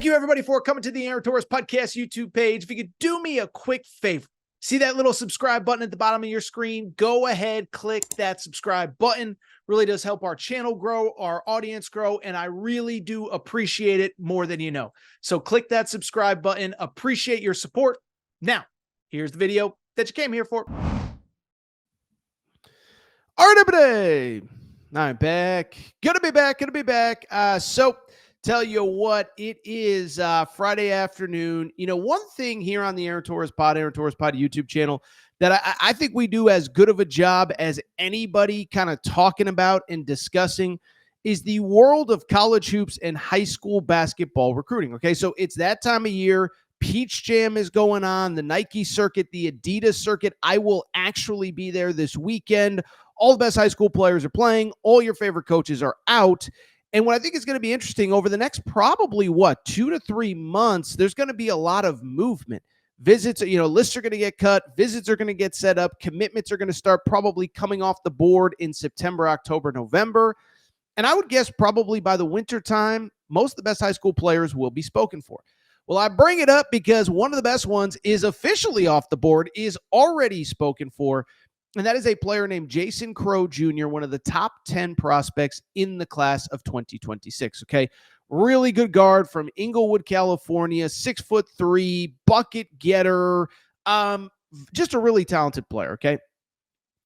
Thank you, everybody, for coming to the Aaron Torres Podcast YouTube page. If you could do me a quick favor, see that little subscribe button at the bottom of your screen? Go ahead, click that subscribe button. Really does help our channel grow, our audience grow, and I really do appreciate it more than you know. So click that subscribe button. Appreciate your support. Now, here's the video that you came here for. All right, everybody. I'm back. Gonna be back. So tell you what, it is Friday afternoon. You know, one thing here on the Aaron Torres Pod YouTube channel that I think we do as good of a job as anybody kind of talking about and discussing is the world of college hoops and high school basketball recruiting. Okay, so it's that time of year. Peach Jam is going on, the Nike circuit, the Adidas circuit. I will actually be there this weekend. All the best high school players are playing. All your favorite coaches are out. And what I think is going to be interesting over the next probably 2 to 3 months, there's going to be a lot of movement. Visits, lists are going to get cut. Visits are going to get set up. Commitments are going to start probably coming off the board in September, October, November. And I would guess probably by the winter time, most of the best high school players will be spoken for. Well, I bring it up because one of the best ones is officially off the board, is already spoken for. And that is a player named Jason Crowe Jr., one of the top 10 prospects in the class of 2026. Okay. Really good guard from Inglewood, California, 6'3", bucket getter. Just a really talented player. Okay.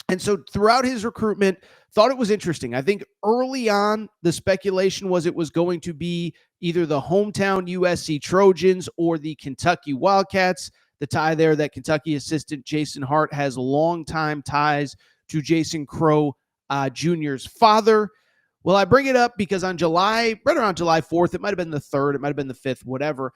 And so throughout his recruitment, thought it was interesting. I think early on, the speculation was it was going to be either the hometown USC Trojans or the Kentucky Wildcats. The tie there that Kentucky assistant Jason Hart has longtime ties to Jason Crowe Jr.'s father. Well, I bring it up because right around July 4th, it might have been the 3rd, it might have been the 5th, whatever,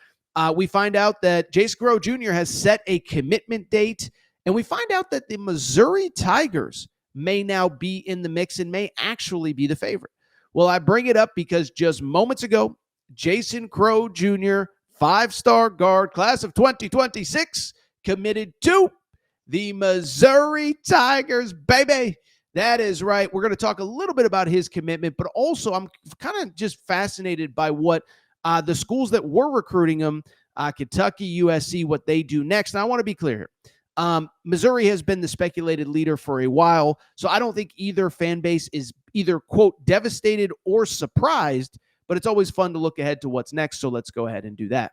we find out that Jason Crowe Jr. has set a commitment date, and we find out that the Missouri Tigers may now be in the mix and may actually be the favorite. Well, I bring it up because just moments ago, Jason Crowe Jr., 5-star guard, class of 2026, committed to the Missouri Tigers, baby. That is right. We're going to talk a little bit about his commitment, but also I'm kind of just fascinated by what the schools that were recruiting him, Kentucky, USC, what they do next. And I want to be clear here. Missouri has been the speculated leader for a while, so I don't think either fan base is either, quote, devastated or surprised, but it's always fun to look ahead to what's next, so let's go ahead and do that.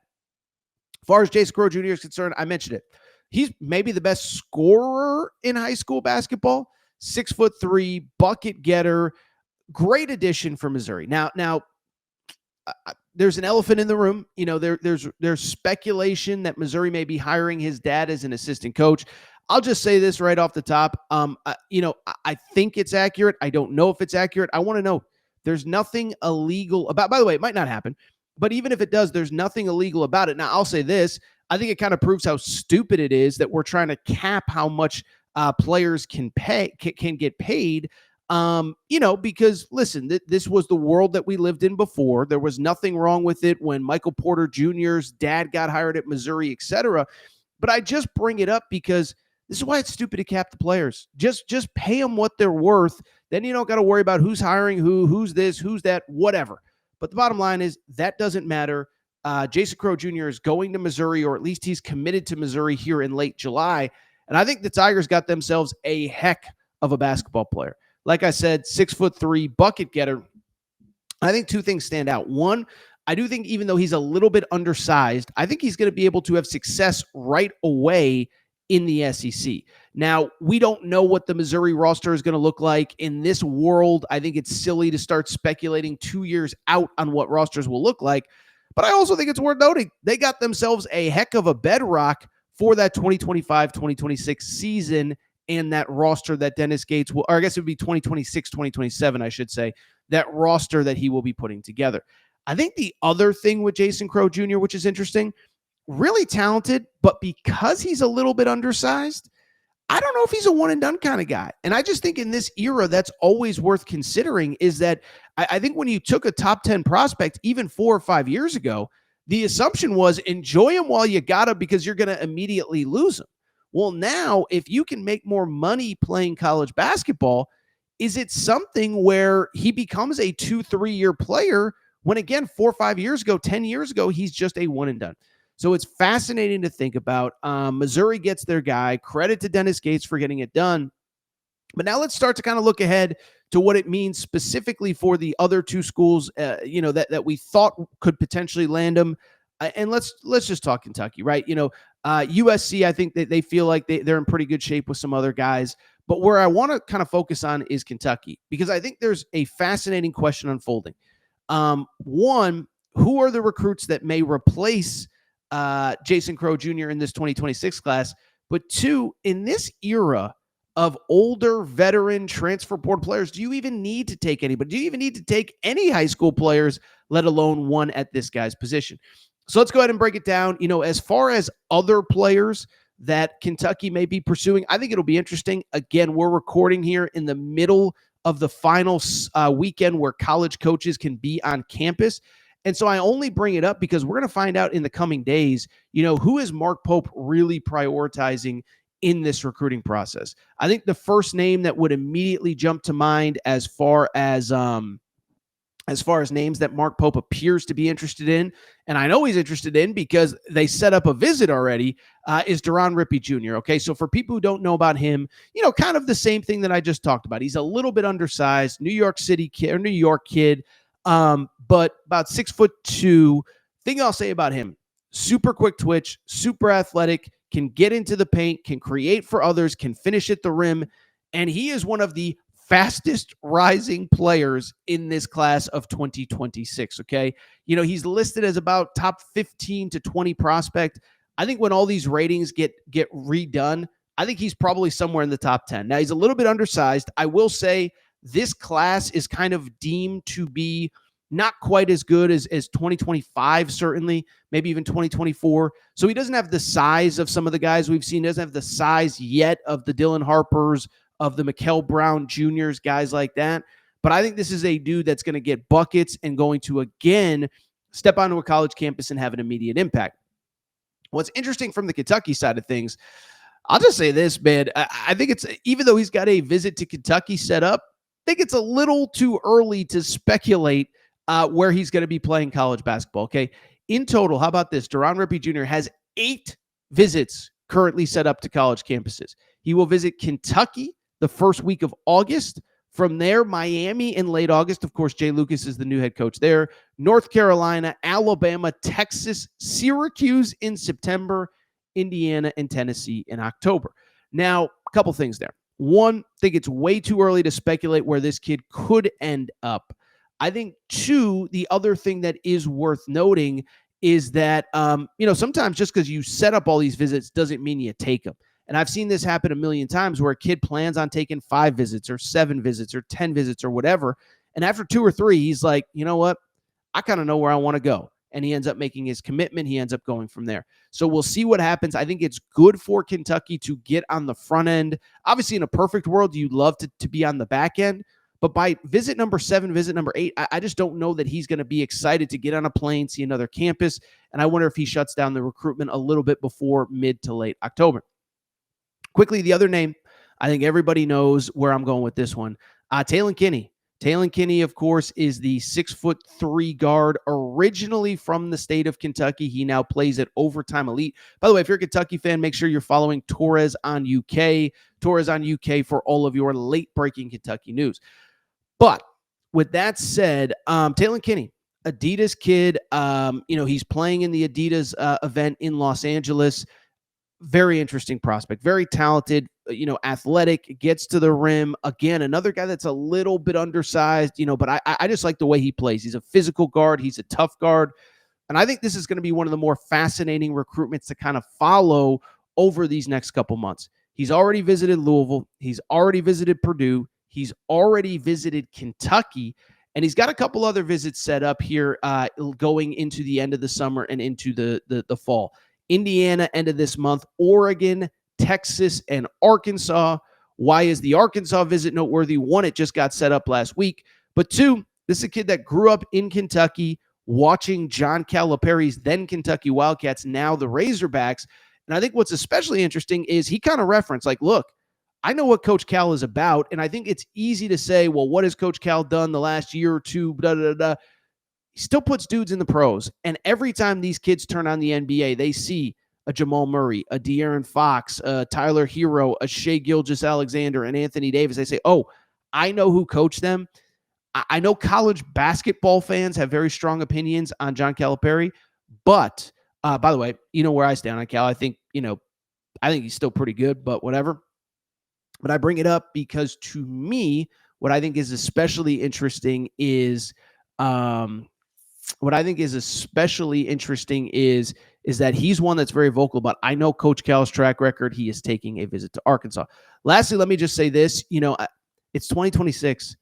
As far as Jason Crowe Jr. is concerned, I mentioned it. He's maybe the best scorer in high school basketball, 6'3", bucket getter, great addition for Missouri. Now, there's an elephant in the room. There's speculation that Missouri may be hiring his dad as an assistant coach. I'll just say this right off the top. I think it's accurate. I don't know if it's accurate. I want to know. There's nothing illegal about, by the way, it might not happen, but even if it does, there's nothing illegal about it. Now, I'll say this. I think it kind of proves how stupid it is that we're trying to cap how much players can get paid. Because listen, this was the world that we lived in before. There was nothing wrong with it when Michael Porter Jr.'s dad got hired at Missouri, etc. But I just bring it up because this is why it's stupid to cap the players. Just pay them what they're worth. Then you don't got to worry about who's hiring who's this, who's that, whatever. But the bottom line is that doesn't matter. Jason Crowe Jr. is going to Missouri, or at least he's committed to Missouri here in late July. And I think the Tigers got themselves a heck of a basketball player. Like I said, 6'3", bucket getter. I think two things stand out. One, I do think even though he's a little bit undersized, I think he's going to be able to have success right away in the SEC. Now, we don't know what the Missouri roster is going to look like in this world. I think it's silly to start speculating 2 years out on what rosters will look like. But I also think it's worth noting they got themselves a heck of a bedrock for that 2025-2026 season and that roster that Dennis Gates will, or I guess it would be 2026, 2027, I should say, that roster that he will be putting together. I think the other thing with Jason Crowe Jr., which is interesting, really talented, but because he's a little bit undersized, I don't know if he's a one and done kind of guy. And I just think in this era, that's always worth considering is that I think when you took a top 10 prospect, even 4 or 5 years ago, the assumption was enjoy him while you got him because you're going to immediately lose him. Well, now if you can make more money playing college basketball, is it something where he becomes a 2-3 year player When again, 4 or 5 years ago, 10 years ago, he's just a one and done. So it's fascinating to think about. Missouri gets their guy. Credit to Dennis Gates for getting it done. But now let's start to kind of look ahead to what it means specifically for the other two schools, that we thought could potentially land them. And let's just talk Kentucky, right? USC, I think that they feel like they're in pretty good shape with some other guys. But where I want to kind of focus on is Kentucky, because I think there's a fascinating question unfolding. One, who are the recruits that may replace Jason Crowe Jr. in this 2026 class? But two, in this era of older veteran transfer portal players, do you even need to take anybody? Do you even need to take any high school players, let alone one at this guy's position? So let's go ahead and break it down. As far as other players that Kentucky may be pursuing, I think it'll be interesting. Again, we're recording here in the middle of the final weekend where college coaches can be on campus. And so I only bring it up because we're going to find out in the coming days, who is Mark Pope really prioritizing in this recruiting process. I think the first name that would immediately jump to mind as far as names that Mark Pope appears to be interested in, and I know he's interested in because they set up a visit already, is Don Rippy Jr. Okay, so for people who don't know about him, kind of the same thing that I just talked about. He's a little bit undersized, New York City kid or New York kid, but about 6'2". Thing I'll say about him: super quick twitch, super athletic, can get into the paint, can create for others, can finish at the rim, and he is one of the fastest rising players in this class of 2026, okay? He's listed as about top 15 to 20 prospect. I think when all these ratings get redone, I think he's probably somewhere in the top 10. Now, he's a little bit undersized. I will say this class is kind of deemed to be not quite as good as 2025, certainly, maybe even 2024. So he doesn't have the size of some of the guys we've seen. He doesn't have the size yet of the Dylan Harpers, of the Mikel Brown Juniors, guys like that. But I think this is a dude that's going to get buckets and going to, again, step onto a college campus and have an immediate impact. What's interesting from the Kentucky side of things, I'll just say this, man. I think it's, even though he's got a visit to Kentucky set up, I think it's a little too early to speculate where he's going to be playing college basketball, okay? In total, how about this? Don Rippy Jr. has 8 visits currently set up to college campuses. He will visit Kentucky the first week of August. From there, Miami in late August. Of course, Jay Lucas is the new head coach there. North Carolina, Alabama, Texas, Syracuse in September, Indiana, and Tennessee in October. Now, a couple things there. One, I think it's way too early to speculate where this kid could end up. I think, two, the other thing that is worth noting is that, sometimes just because you set up all these visits doesn't mean you take them. And I've seen this happen a million times where a kid plans on taking 5 visits or 7 visits or 10 visits or whatever. And after 2 or 3, he's like, you know what? I kind of know where I want to go. And he ends up making his commitment. He ends up going from there. So we'll see what happens. I think it's good for Kentucky to get on the front end. Obviously, in a perfect world, you'd love to be on the back end. But by visit number 7, visit number 8, I just don't know that he's going to be excited to get on a plane, see another campus. And I wonder if he shuts down the recruitment a little bit before mid to late October. Quickly, the other name, I think everybody knows where I'm going with this one. Talon Kinney. Talon Kinney, of course, is the 6'3" guard, originally from the state of Kentucky. He now plays at Overtime Elite. By the way, if you're a Kentucky fan, make sure you're following Torres on UK. Torres on UK for all of your late-breaking Kentucky news. But with that said, Talon Kinney, Adidas kid, he's playing in the Adidas event in Los Angeles. Very interesting prospect, very talented, athletic, gets to the rim. Again, another guy that's a little bit undersized, but I just like the way he plays. He's a physical guard. He's a tough guard. And I think this is going to be one of the more fascinating recruitments to kind of follow over these next couple months. He's already visited Louisville. He's already visited Purdue. He's already visited Kentucky. And he's got a couple other visits set up here going into the end of the summer and into the fall. Indiana, end of this month, Oregon, Texas, and Arkansas. Why is the Arkansas visit noteworthy? 1, it just got set up last week. But 2, this is a kid that grew up in Kentucky watching John Calipari's then Kentucky Wildcats, now the Razorbacks. And I think what's especially interesting is he kind of referenced, like, look, I know what Coach Cal is about. And I think it's easy to say, well, what has Coach Cal done the last year or two? Blah, blah, blah. he still puts dudes in the pros. And every time these kids turn on the NBA, they see a Jamal Murray, a De'Aaron Fox, a Tyler Hero, a Shai Gilgeous-Alexander, and Anthony Davis. They say, oh, I know who coached them. I know college basketball fans have very strong opinions on John Calipari, but by the way, you know where I stand on Cal. I think he's still pretty good, but whatever. But I bring it up because to me, what I think is especially interesting is that he's one that's very vocal about, I know Coach Cal's track record. He is taking a visit to Arkansas. Lastly, let me just say this, it's 2026.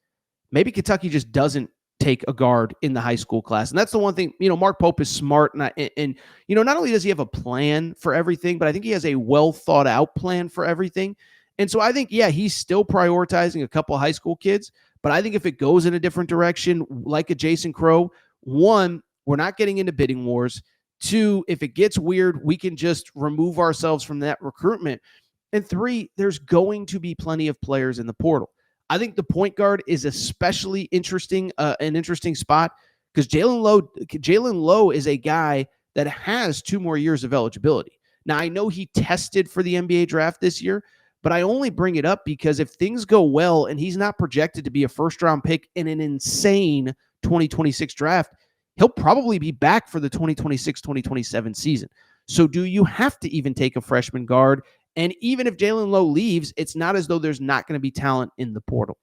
Maybe Kentucky just doesn't take a guard in the high school class. And that's the one thing, Mark Pope is smart. And not only does he have a plan for everything, but I think he has a well thought out plan for everything. And so I think, he's still prioritizing a couple of high school kids, but I think if it goes in a different direction, like a Jason Crowe, one, we're not getting into bidding wars. Two, if it gets weird, we can just remove ourselves from that recruitment. And three, there's going to be plenty of players in the portal. I think the point guard is especially interesting, an interesting spot, because Jalen Lowe is a guy that has 2 more years of eligibility. Now, I know he tested for the NBA draft this year, but I only bring it up because if things go well and he's not projected to be a first-round pick in an insane 2026 draft, he'll probably be back for the 2026-2027 season. So do you have to even take a freshman guard? And even if Jalen Lowe leaves, it's not as though there's not going to be talent in the portal.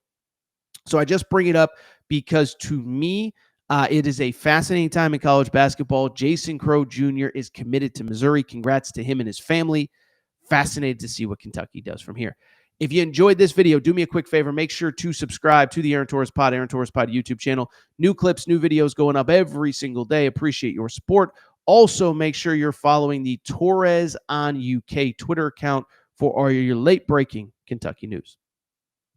So I just bring it up because to me, it is a fascinating time in college basketball. Jason Crowe Jr. is committed to Missouri. Congrats to him and his family. Fascinated to see what Kentucky does from here. If you enjoyed this video, do me a quick favor. Make sure to subscribe to the Aaron Torres Pod YouTube channel. New clips, new videos going up every single day. Appreciate your support. Also, make sure you're following the Torres on UK Twitter account for all your late-breaking Kentucky news.